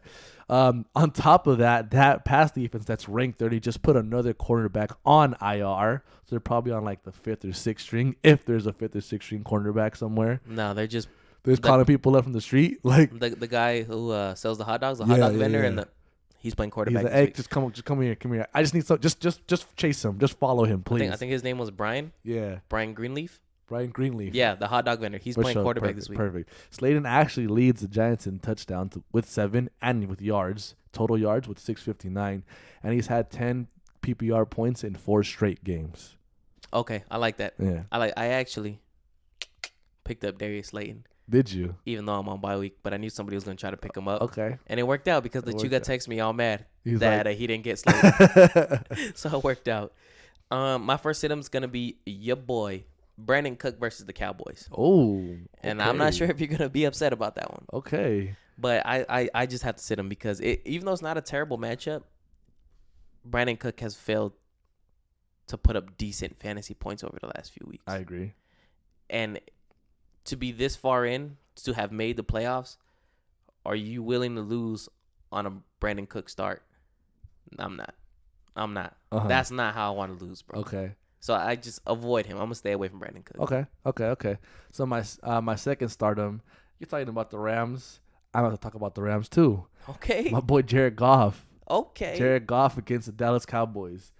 On top of that pass defense that's ranked 30 just put another cornerback on IR. So they're probably on like the 5th or 6th string, if there's a 5th or 6th string cornerback somewhere. No, they're just calling people up from the street, like the guy who sells the hot dogs, the hot dog vendor, and he's playing quarterback. He's like, hey, just come here. I just need some. Just chase him. Just follow him, please. I think his name was Brian. Yeah. Brian Greenleaf. Yeah, the hot dog vendor. He's playing quarterback this week. Perfect. Slayton actually leads the Giants in touchdowns with 7 and with total yards with 659, and he's had 10 PPR points in 4 straight games. Okay, I like that. Yeah. I actually picked up Darius Slayton. Did you? even though I'm on bye week. But I knew somebody was going to try to pick him up. Okay. And it worked out because the It Chuga worked texted me all mad He's that like- he didn't get slated. So it worked out. My first sit-em's going to be your boy, Brandon Cook versus the Cowboys. Oh. And I'm not sure if you're going to be upset about that one. Okay. But I just have to sit him because even though it's not a terrible matchup, Brandon Cook has failed to put up decent fantasy points over the last few weeks. I agree. And to be this far in, to have made the playoffs, are you willing to lose on a Brandon Cook start? I'm not. Uh-huh. That's not how I want to lose, bro. Okay. So I just avoid him. I'm gonna stay away from Brandon Cook. Okay. So my second stardom, you're talking about the Rams. I'm about to talk about the Rams too. Okay. My boy Jared Goff. Okay. Jared Goff against the Dallas Cowboys.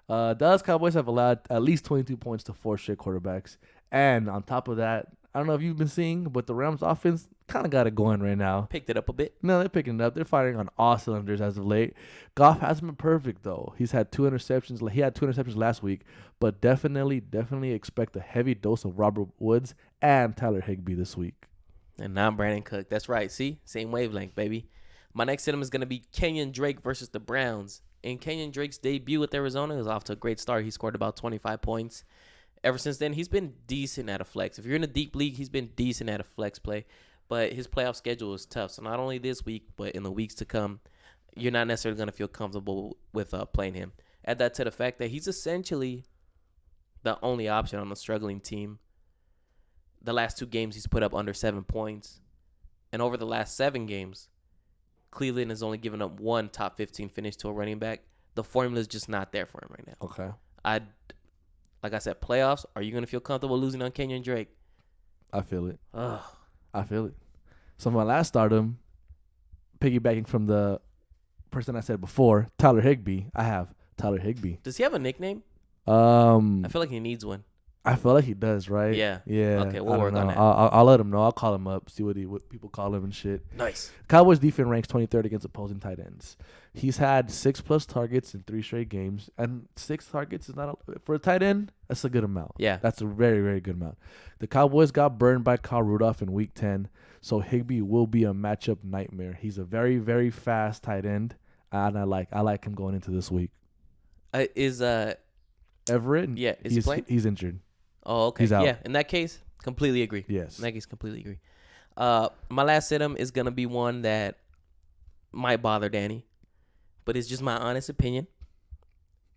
Dallas Cowboys have allowed at least 22 points to 4 straight quarterbacks. And on top of that, I don't know if you've been seeing, but the Rams offense kind of got it going right now. Picked it up a bit. No, they're picking it up. They're firing on all cylinders as of late. Goff hasn't been perfect, though. He's had 2 interceptions. He had 2 interceptions last week, but definitely expect a heavy dose of Robert Woods and Tyler Higbee this week. And now Brandon Cook. That's right. See? Same wavelength, baby. My next sit-em is going to be Kenyon Drake versus the Browns. And Kenyon Drake's debut with Arizona was off to a great start. He scored about 25 points. Ever since then, he's been decent at a flex. If you're in a deep league, he's been decent at a flex play. But his playoff schedule is tough. So not only this week, but in the weeks to come, you're not necessarily going to feel comfortable with playing him. Add that to the fact that he's essentially the only option on a struggling team. The last 2 games, he's put up under 7 points. And over the last 7 games, Cleveland has only given up 1 top 15 finish to a running back. The formula is just not there for him right now. Okay. Like I said, playoffs, are you going to feel comfortable losing on Kenyon Drake? I feel it. Ugh. I feel it. So my last stardom, piggybacking from the person I said before, Tyler Higbee. I have Tyler Higbee. Does he have a nickname? I I feel like he needs one. feel like he does, right? Yeah. Yeah. Okay, we'll I don't work on know. that. I'll let him know. I'll call him up, see what people call him and shit. Nice. Cowboys defense ranks 23rd against opposing tight ends. He's had 6+ targets in 3 straight games, and 6 targets is not for a tight end. That's a good amount. Yeah. That's a very, very good amount. The Cowboys got burned by Kyle Rudolph in Week 10, so Higbee will be a matchup nightmare. He's a very, very fast tight end, and I like him going into this week. Is Everett? Yeah, is he playing? He's injured. Oh, okay. He's out. Yeah, in that case, completely agree. Yes. In that case, completely agree. My last sit-em is going to be one that might bother Danny, but it's just my honest opinion.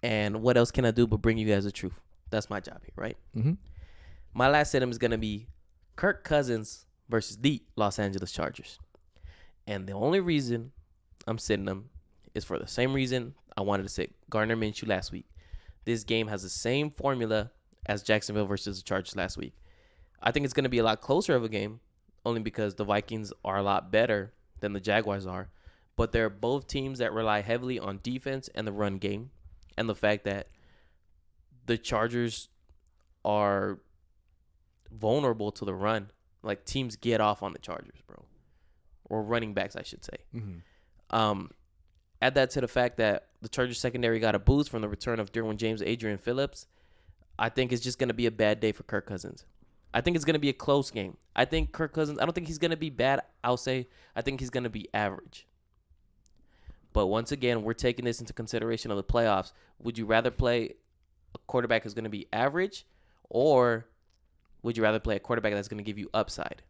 And what else can I do but bring you guys the truth? That's my job here, right? Mm-hmm. My last sit-em is going to be Kirk Cousins versus the Los Angeles Chargers. And the only reason I'm sitting them is for the same reason I wanted to sit Gardner Minshew last week. This game has the same formula as Jacksonville versus the Chargers last week. I think it's going to be a lot closer of a game, only because the Vikings are a lot better than the Jaguars are. But they're both teams that rely heavily on defense and the run game. And the fact that the Chargers are vulnerable to the run. Like, teams get off on the Chargers, bro. Or running backs, I should say. Mm-hmm. Add that to the fact that the Chargers secondary got a boost from the return of Derwin James, Adrian Phillips. I think it's just going to be a bad day for Kirk Cousins. I think it's going to be a close game. I think Kirk Cousins, I don't think he's going to be bad. I'll say I think he's going to be average. But once again, we're taking this into consideration of the playoffs. Would you rather play a quarterback who's going to be average, or would you rather play a quarterback that's going to give you upside?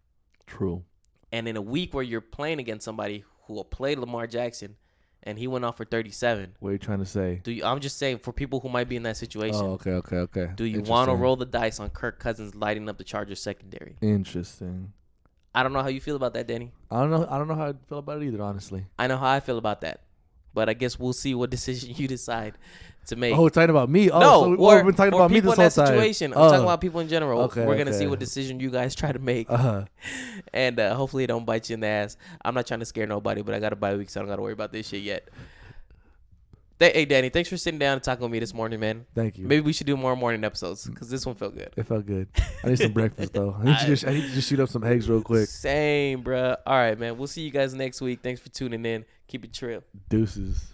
True. And in a week where you're playing against somebody who will play Lamar Jackson, and he went off for 37. What are you trying to say? I'm just saying, for people who might be in that situation. Oh, okay. Do you want to roll the dice on Kirk Cousins lighting up the Chargers secondary? Interesting. I don't know how you feel about that, Danny. I don't know how I feel about it either, honestly. I know how I feel about that. But I guess we'll see what decision you decide to make. Oh, it's talking about me? Oh, no, so we've been talking about me people this in whole that time. situation. I'm talking about people in general. Okay, We're going to see okay. what decision you guys try to make. Uh-huh. And hopefully it don't bite you in the ass. I'm not trying to scare nobody, but I got a bye week, so I don't got to worry about this shit yet. Hey, Danny, thanks for sitting down and talking with me this morning, man. Thank you. Maybe we should do more morning episodes because this one felt good. It felt good. I need some breakfast, though. I need to just shoot up some eggs real quick. Same, bro. All right, man. We'll see you guys next week. Thanks for tuning in. Keep it trill. Deuces.